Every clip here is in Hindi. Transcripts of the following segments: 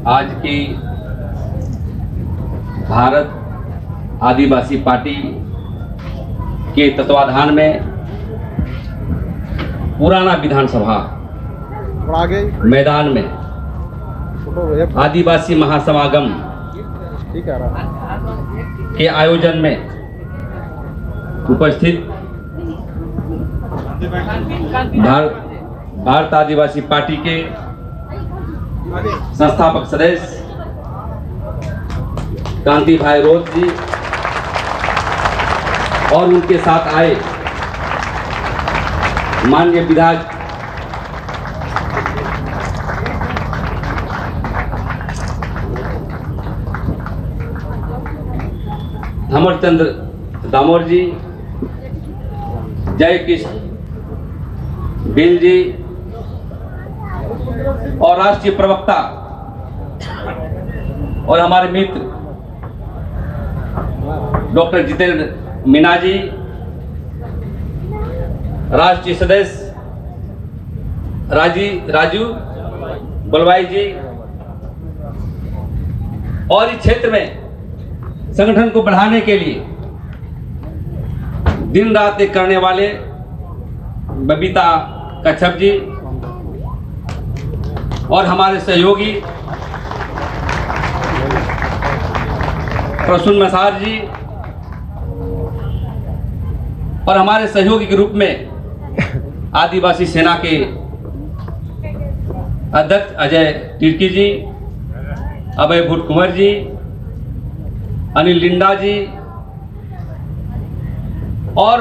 आज की भारत आदिवासी पार्टी के तत्वाधान में पुराना विधानसभा मैदान में आदिवासी महासमागम के आयोजन में उपस्थित भारत आदिवासी पार्टी के संस्थापक सदस्य कांति भाई रोज जी और उनके साथ आए माननीय विधायक अमरचंद्र दामोर जी, जय कृष्ण बिल जी और राष्ट्रीय प्रवक्ता और हमारे मित्र डॉक्टर जितेंद्र मीना जी, राष्ट्रीय सदस्य राजू बलवाई जी और इस क्षेत्र में संगठन को बढ़ाने के लिए दिन रात एक करने वाले बबीता कच्छप जी और हमारे सहयोगी प्रसून मसार जी और हमारे सहयोगी के रूप में आदिवासी सेना के अध्यक्ष अजय तिर्की जी, अभय भूट कुंवर जी, अनिल लिंडा जी और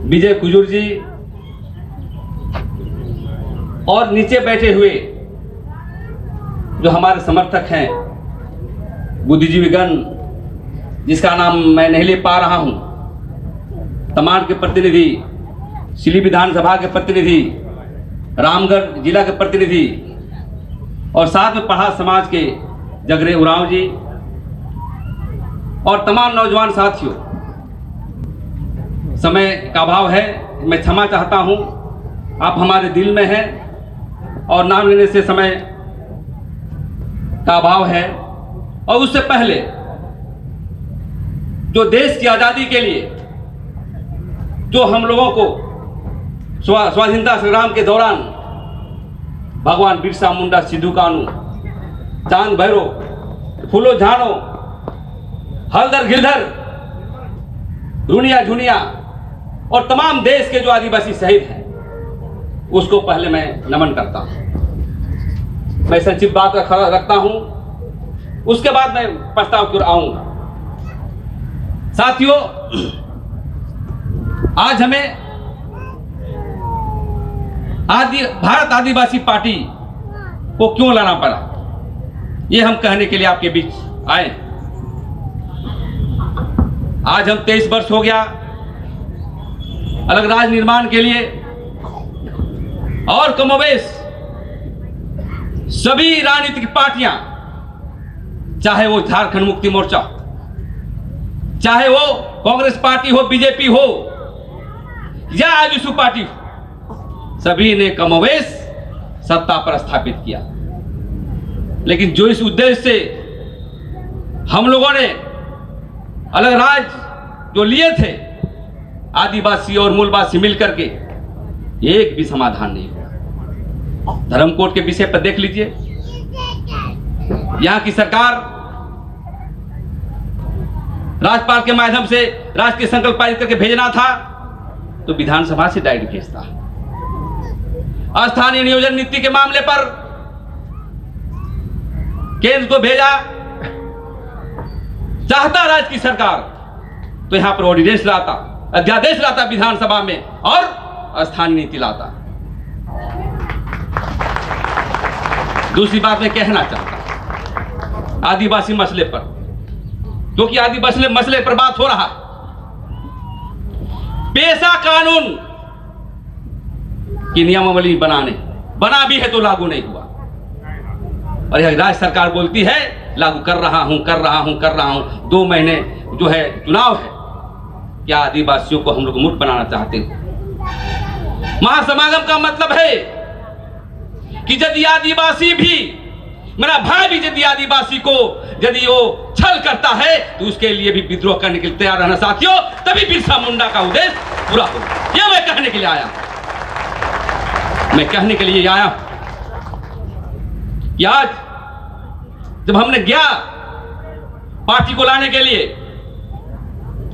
विजय कुजूर जी और नीचे बैठे हुए जो हमारे समर्थक हैं बुद्धिजीवीगण जिसका नाम मैं नहीं ले पा रहा हूं, तमाम के प्रतिनिधि, सिली विधानसभा के प्रतिनिधि, रामगढ़ जिला के प्रतिनिधि और साथ में पढ़ा समाज के जगरे उरांव जी और तमाम नौजवान साथियों, समय का अभाव है, मैं क्षमा चाहता हूं, आप हमारे दिल में हैं और नाम लेने से समय का अभाव है। और उससे पहले जो देश की आज़ादी के लिए जो हम लोगों को स्वाधीनता संग्राम के दौरान भगवान बिरसा मुंडा, सिद्धू कानू, चांद भैरो, फूलो झानो, हलदर गिरधर, रुनिया झुनिया और तमाम देश के जो आदिवासी शहीद हैं उसको पहले मैं नमन करता हूं। मैं संक्षिप्त बात रखता हूं, उसके बाद मैं प्रस्ताव की ओर आऊंगा। साथियों, आज हमें भारत आदिवासी पार्टी को क्यों लाना पड़ा, ये हम कहने के लिए आपके बीच आए। आज हम 23 वर्ष हो गया अलग राज्य निर्माण के लिए और कमोबेश सभी राजनीतिक पार्टियां, चाहे वो झारखंड मुक्ति मोर्चा, चाहे वो कांग्रेस पार्टी हो, बीजेपी हो या आजसू पार्टी हो, सभी ने कमोबेश सत्ता पर स्थापित किया। लेकिन जो इस उद्देश्य से हम लोगों ने अलग राज्य जो लिए थे, आदिवासी और मूलवासी मिलकर के, एक भी समाधान नहीं हुआ। धर्मकोड के विषय पर देख लीजिए, यहां की सरकार राज्यपाल के माध्यम से राष्ट्रीय संकल्प पारित करके भेजना था तो विधानसभा से डायरेक्ट भेजता। स्थानीय नियोजन नीति के मामले पर केंद्र को भेजा, चाहता राज्य की सरकार तो यहां पर ऑर्डिनेंस लाता, अध्यादेश लाता विधानसभा में और स्थानीय नीति लाता। दूसरी बात मैं कहना चाहता आदिवासी मसले पर, क्योंकि आदिवासी मसले पर बात हो रहा, पेशा कानून की नियमावली बना भी है तो लागू नहीं हुआ और यह राज्य सरकार बोलती है लागू कर रहा हूं। 2 महीने जो है चुनाव है, क्या आदिवासियों को हम लोग मुठ बनाना चाहते हैं? महासमागम का मतलब है कि यदि आदिवासी भी मेरा भाई भी यदि आदिवासी को यदि वो छल करता है तो उसके लिए भी विद्रोह करने के लिए तैयार रहना साथियों, तभी बिरसा मुंडा का उद्देश्य पूरा होगा। ये मैं कहने के लिए आया, मैं कहने के लिए आया कि आज जब हमने गया पार्टी को लाने के लिए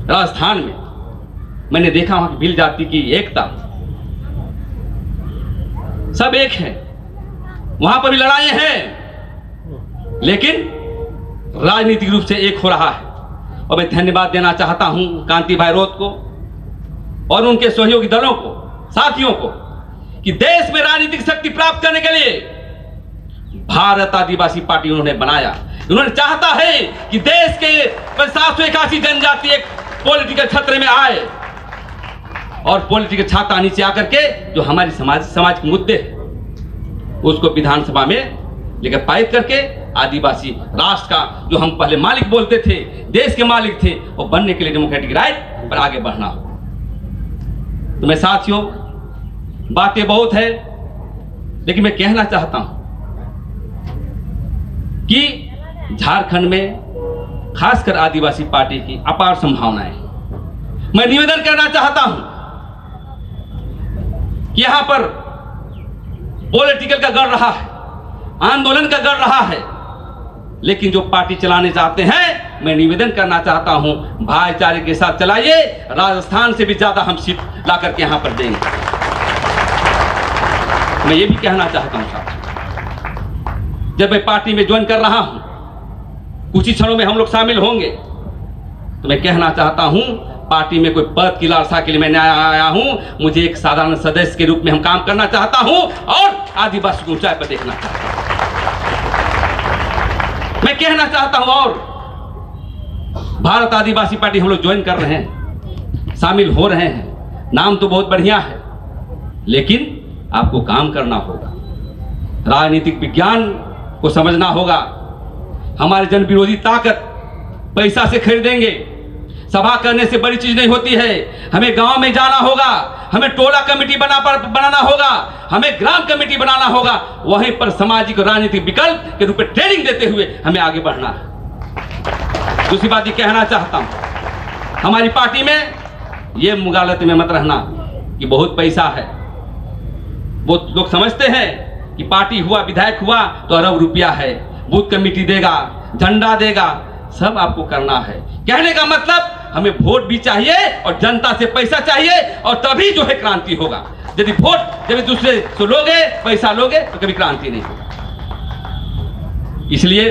राजस्थान में, मैंने देखा वहां की भील जाति की एकता, सब एक है। वहां पर भी लड़ाई है लेकिन राजनीतिक रूप से एक हो रहा है। और मैं धन्यवाद देना चाहता हूं कांति भाई रोत को और उनके सहयोगी दलों को, साथियों को, कि देश में राजनीतिक शक्ति प्राप्त करने के लिए भारत आदिवासी पार्टी उन्होंने बनाया। उन्होंने चाहता है कि देश के 781 जनजाति एक पॉलिटिकल खतरे में आए और पॉलिटिकल छाता नीचे आकर के जो हमारी समाज के मुद्दे उसको विधानसभा में लेकर पारित करके आदिवासी राष्ट्र का जो हम पहले मालिक बोलते थे, देश के मालिक थे, वो बनने के लिए डेमोक्रेटिक राइट पर आगे बढ़ना हो। तो मैं साथियों, बातें बहुत है लेकिन मैं कहना चाहता हूं कि झारखंड में खासकर आदिवासी पार्टी की अपार संभावनाएं। मैं निवेदन करना चाहता हूं कि यहां पर पॉलिटिकल का गढ़ रहा है, आंदोलन का गढ़ रहा है, लेकिन जो पार्टी चलाने चाहते हैं, मैं निवेदन करना चाहता हूं भाईचारे के साथ चलाइए। राजस्थान से भी ज्यादा हम सीट ला करके यहां पर देंगे। मैं ये भी कहना चाहता हूं साहब, जब मैं पार्टी में ज्वाइन कर रहा हूं, कुछ ही क्षणों में हम लोग शामिल होंगे, तो मैं कहना चाहता हूं पार्टी में कोई पद की लालसा के लिए मैं नहीं आया हूं। मुझे एक साधारण सदस्य के रूप में हम काम करना चाहता हूं और आदिवासी को ऊंचाई पर देखना चाहता हूं। मैं कहना चाहता हूं और भारत आदिवासी पार्टी हम लोग ज्वाइन कर रहे हैं, शामिल हो रहे हैं। नाम तो बहुत बढ़िया है लेकिन आपको काम करना होगा, राजनीतिक विज्ञान को समझना होगा। हमारे जन विरोधी ताकत पैसा से खरीदेंगे, सभा करने से बड़ी चीज नहीं होती है। हमें गांव में जाना होगा, हमें टोला कमेटी बनाना होगा, हमें ग्राम कमेटी बनाना होगा, वहीं पर सामाजिक और राजनीतिक विकल्प के रूप में ट्रेनिंग देते हुए हमें आगे बढ़ना है। दूसरी बात ये कहना चाहता हूं, हमारी पार्टी में ये मुगालत में मत रहना कि बहुत पैसा है। वो लोग समझते हैं कि पार्टी हुआ, विधायक हुआ तो अरब रुपया है, बूथ कमेटी देगा, झंडा देगा, सब आपको करना है। कहने का मतलब हमें वोट भी चाहिए और जनता से पैसा चाहिए, और तभी जो है क्रांति होगा। यदि वोट जब दूसरे से लोगे, पैसा लोगे, तो कभी क्रांति नहीं होगा। इसलिए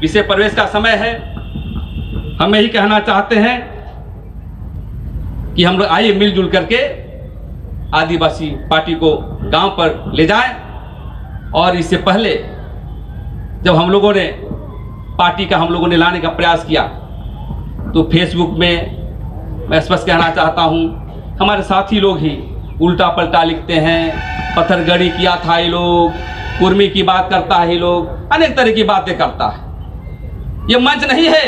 विषय प्रवेश का समय है। हम यही कहना चाहते हैं कि हम लोग आइए मिलजुल करके आदिवासी पार्टी को गांव पर ले जाएं। और इससे पहले जब हम लोगों ने पार्टी का लाने का प्रयास किया तो फेसबुक में मैं स्पष्ट कहना चाहता हूं, हमारे साथी लोग ही उल्टा पलटा लिखते हैं। पत्थरगड़ी किया था ये लोग, कुर्मी की बात करता है ये लोग, अनेक तरह की बातें करता है। ये मंच नहीं है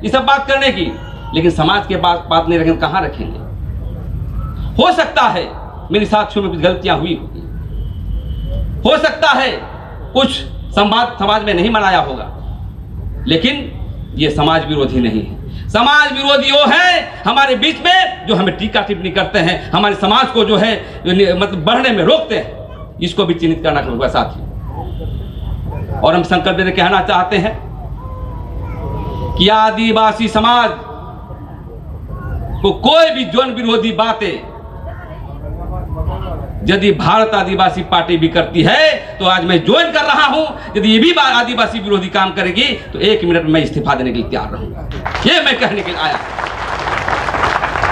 ये सब बात करने की, लेकिन समाज के बात नहीं रखेंगे कहाँ रखेंगे। हो सकता है मेरे साथियों में कुछ गलतियां हुई होगी, हो सकता है कुछ संवाद समाज में नहीं मनाया होगा, लेकिन ये समाज विरोधी नहीं है। समाज विरोधी वो है हमारे बीच में जो हमें टीका टिप्पणी करते हैं, हमारे समाज को जो है मतलब बढ़ने में रोकते हैं। इसको भी चिन्हित करना होगा साथी। और हम संकल्प देकर कहना चाहते हैं कि आदिवासी समाज को कोई भी जन विरोधी बातें यदि भारत आदिवासी पार्टी भी करती है तो आज मैं ज्वाइन कर रहा हूं। यदि ये भी आदिवासी विरोधी काम करेगी तो 1 मिनट में मैं इस्तीफा देने के लिए तैयार रहूंगा। ये मैं कहने के लिए आया।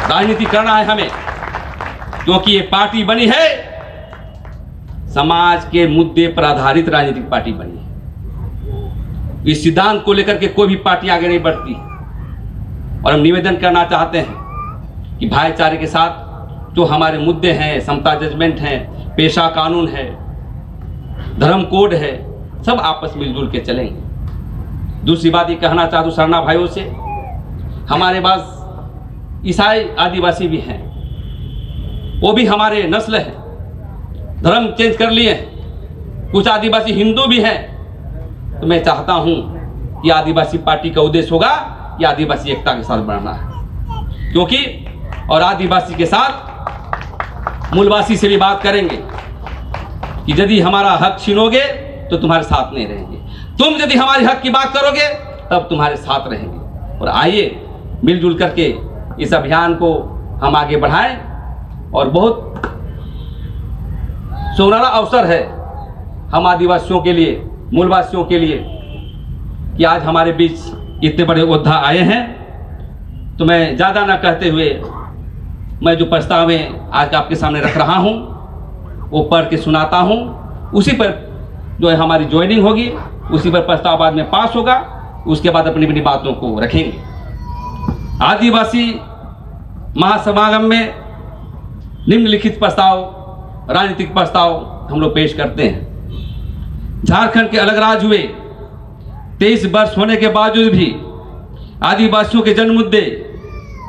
राजनीति करना है हमें, क्योंकि ये पार्टी बनी है समाज के मुद्दे पर आधारित राजनीतिक पार्टी बनी है। इस सिद्धांत को लेकर के कोई भी पार्टी आगे नहीं बढ़ती। और हम निवेदन करना चाहते हैं कि भाईचारे के साथ जो हमारे मुद्दे हैं, समता जजमेंट है, पेशा कानून है, धर्म कोड है, सब आपस मिलजुल के चलेंगे। दूसरी बात ये कहना चाहता हूँ सरना भाइयों से, हमारे पास ईसाई आदिवासी भी हैं, वो भी हमारे नस्ल हैं, धर्म चेंज कर लिए हैं। कुछ आदिवासी हिंदू भी हैं, तो मैं चाहता हूँ कि आदिवासी पार्टी का उद्देश्य होगा कि आदिवासी एकता के साथ बढ़ना है, क्योंकि और आदिवासी के साथ मूलवासी से भी बात करेंगे कि यदि हमारा हक छीनोगे तो तुम्हारे साथ नहीं रहेंगे, तुम यदि हमारे हक की बात करोगे तब तुम्हारे साथ रहेंगे। और आइए मिलजुल करके इस अभियान को हम आगे बढ़ाएं। और बहुत सुनहरा अवसर है हम आदिवासियों के लिए, मूलवासियों के लिए, कि आज हमारे बीच इतने बड़े योद्धा आए हैं। तो मैं ज़्यादा ना कहते हुए मैं जो प्रस्तावें आज आपके सामने रख रहा हूं वो पढ़ के सुनाता हूं, उसी पर जो है हमारी ज्वाइनिंग होगी, उसी पर प्रस्ताव बाद में पास होगा, उसके बाद अपनी अपनी बातों को रखेंगे। आदिवासी महासमागम में निम्नलिखित प्रस्ताव, राजनीतिक प्रस्ताव हम लोग पेश करते हैं। झारखंड के अलग राज्य हुए 23 वर्ष होने के बावजूद भी आदिवासियों के जन मुद्दे,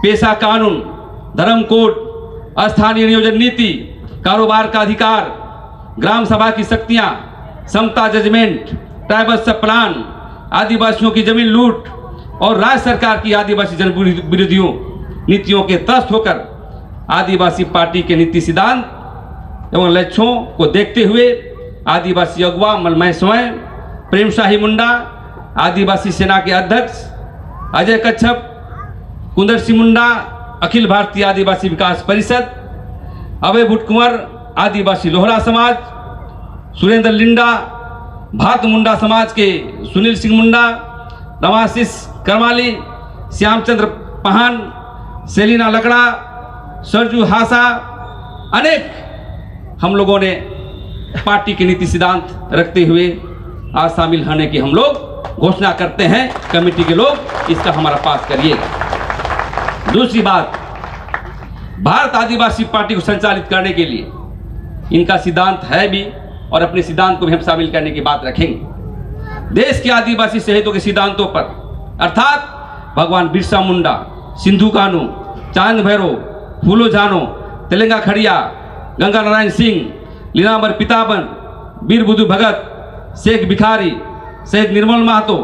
पेशा कानून, धर्म कोड, स्थानीय नियोजन नीति, कारोबार का अधिकार, ग्राम सभा की शक्तियां, समता जजमेंट, ट्राइबल सब प्लान, आदिवासियों की जमीन लूट और राज्य सरकार की आदिवासी जन विरोधियों नीतियों के त्रस्त होकर आदिवासी पार्टी के नीति सिद्धांत एवं लक्ष्यों को देखते हुए आदिवासी अगुवा मलमय स्वयं, प्रेम शाही मुंडा, आदिवासी सेना के अध्यक्ष अजय कच्छप, कुंदर सिंह मुंडा, अखिल भारतीय आदिवासी विकास परिषद, अभय भुट कुंवर, आदिवासी लोहरा समाज, सुरेंद्र लिंडा, भारत मुंडा समाज के सुनील सिंह मुंडा, रमाशीष करमाली, श्यामचंद्र पहान, सेलिना लकड़ा, सरजू हासा, अनेक हम लोगों ने पार्टी के नीति सिद्धांत रखते हुए आज शामिल होने की हम लोग घोषणा करते हैं। कमेटी के लोग इसका हमारा पास करिएगा। दूसरी बात, भारत आदिवासी पार्टी को संचालित करने के लिए इनका सिद्धांत है भी और अपने सिद्धांत को भी हम शामिल करने की बात रखेंगे। देश के आदिवासी शहीदों के सिद्धांतों पर, अर्थात भगवान बिरसा मुंडा, सिंधु कानू, चांद भैरव, फूलो जानो, तेलंगा खड़िया, गंगा नारायण सिंह, लीलांबर पिताबन, वीर बुद्धू भगत, शेख भिखारी, शहीद निर्मल महतो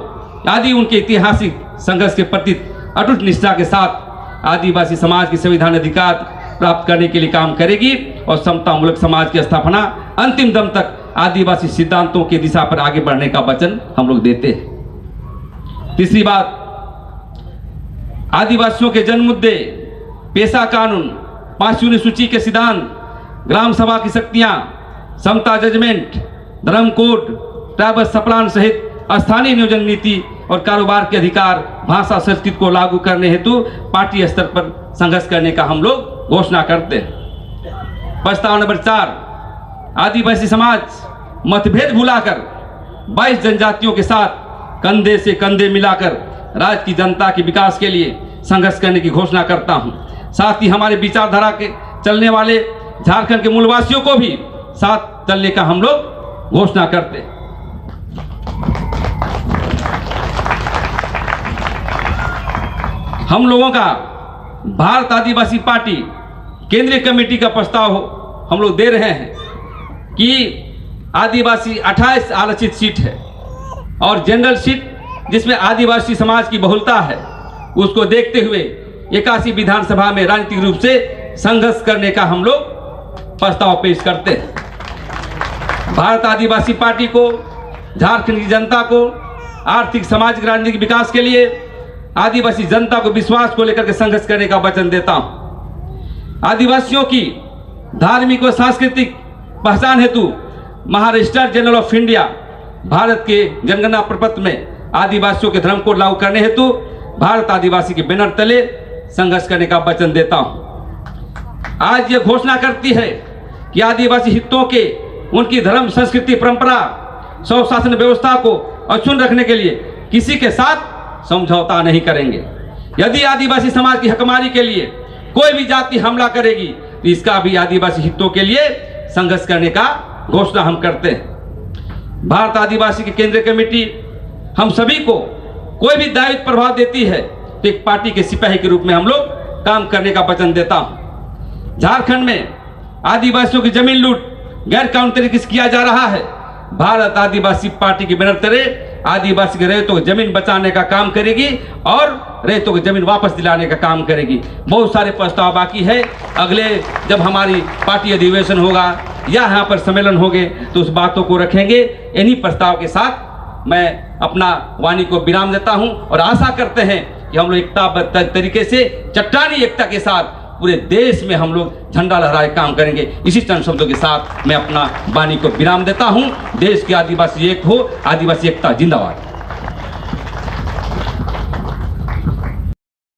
आदि उनके ऐतिहासिक संघर्ष के प्रति अटूट निष्ठा के साथ आदिवासी समाज की संविधान अधिकार प्राप्त करने के लिए काम करेगी और समतामूलक समाज की स्थापना अंतिम दम तक आदिवासी सिद्धांतों की दिशा पर आगे बढ़ने का वचन हम लोग देते हैं। तीसरी बात, आदिवासियों के जन मुद्दे, पेशा कानून, 5वीं सूची के सिद्धांत, ग्राम सभा की शक्तियां, समता जजमेंट, धर्म कोड, ट्राइबल सप्लान सहित स्थानीय नियोजन नीति और कारोबार के अधिकार, भाषा संस्कृति को लागू करने हेतु पार्टी स्तर पर संघर्ष करने का हम लोग घोषणा करते हैं। प्रस्ताव नंबर 4, आदिवासी समाज मतभेद भुलाकर 22 जनजातियों के साथ कंधे से कंधे मिलाकर राज्य की जनता के विकास के लिए संघर्ष करने की घोषणा करता हूं। साथ ही हमारे विचारधारा के चलने वाले झारखंड के मूलवासियों को भी साथ चलने का हम लोग घोषणा करते हैं। हम लोगों का भारत आदिवासी पार्टी केंद्रीय कमेटी का प्रस्ताव हम लोग दे रहे हैं कि आदिवासी 28 आरक्षित सीट है और जनरल सीट जिसमें आदिवासी समाज की बहुलता है, उसको देखते हुए 81 विधानसभा में राजनीतिक रूप से संघर्ष करने का हम लोग प्रस्ताव पेश करते हैं। भारत आदिवासी पार्टी को झारखंड की जनता को आर्थिक, सामाजिक, राजनीतिक विकास के लिए आदिवासी जनता को विश्वास को लेकर के संघर्ष करने का वचन देता हूं। आदिवासियों की धार्मिक और सांस्कृतिक पहचान हेतु Maharashtra general of India Bharat के जनगणना प्रपत्र में आदिवासियों के धर्म को लागू करने हेतु भारत आदिवासी के बैनर तले संघर्ष करने का वचन देता हूं। आज यह घोषणा करती है कि आदिवासी हितों के, उनकी धर्म, संस्कृति, परंपरा, स्वशासन व्यवस्था को अक्षुण्ण रखने के लिए किसी के साथ समझौता नहीं करेंगे। यदि आदिवासी समाज की हकमारी के लिए कोई भी जाति हमला करेगी तो इसका भी आदिवासी हितों के लिए संघर्ष करने का घोषणा हम करते हैं। भारत आदिवासी की केंद्रीय कमेटी हम सभी को कोई भी दायित्व प्रभाव देती है तो एक पार्टी के सिपाही के रूप में हम लोग काम करने का वचन देता हूं। झारखंड में आदिवासियों की जमीन लूट गैर कानूनी तरीके से किया जा रहा है। भारत आदिवासी पार्टी के बैनर तले आदिवासी के रेतों की जमीन बचाने का काम करेगी और रेतों की जमीन वापस दिलाने का काम करेगी। बहुत सारे प्रस्ताव बाकी है। अगले जब हमारी पार्टी अधिवेशन होगा या यहाँ पर सम्मेलन होंगे तो उस बातों को रखेंगे। इन्हीं प्रस्ताव के साथ मैं अपना वाणी को विराम देता हूँ और आशा करते हैं कि हम लोग एकताबद्ध तरीके से चट्टानी एकता के साथ पूरे देश में हम लोग झंडा लहराए काम करेंगे। इसी चंद शब्दों के साथ मैं अपना वाणी को विराम देता हूँ। देश के आदिवासी एक हो, आदिवासी एकता जिंदाबाद।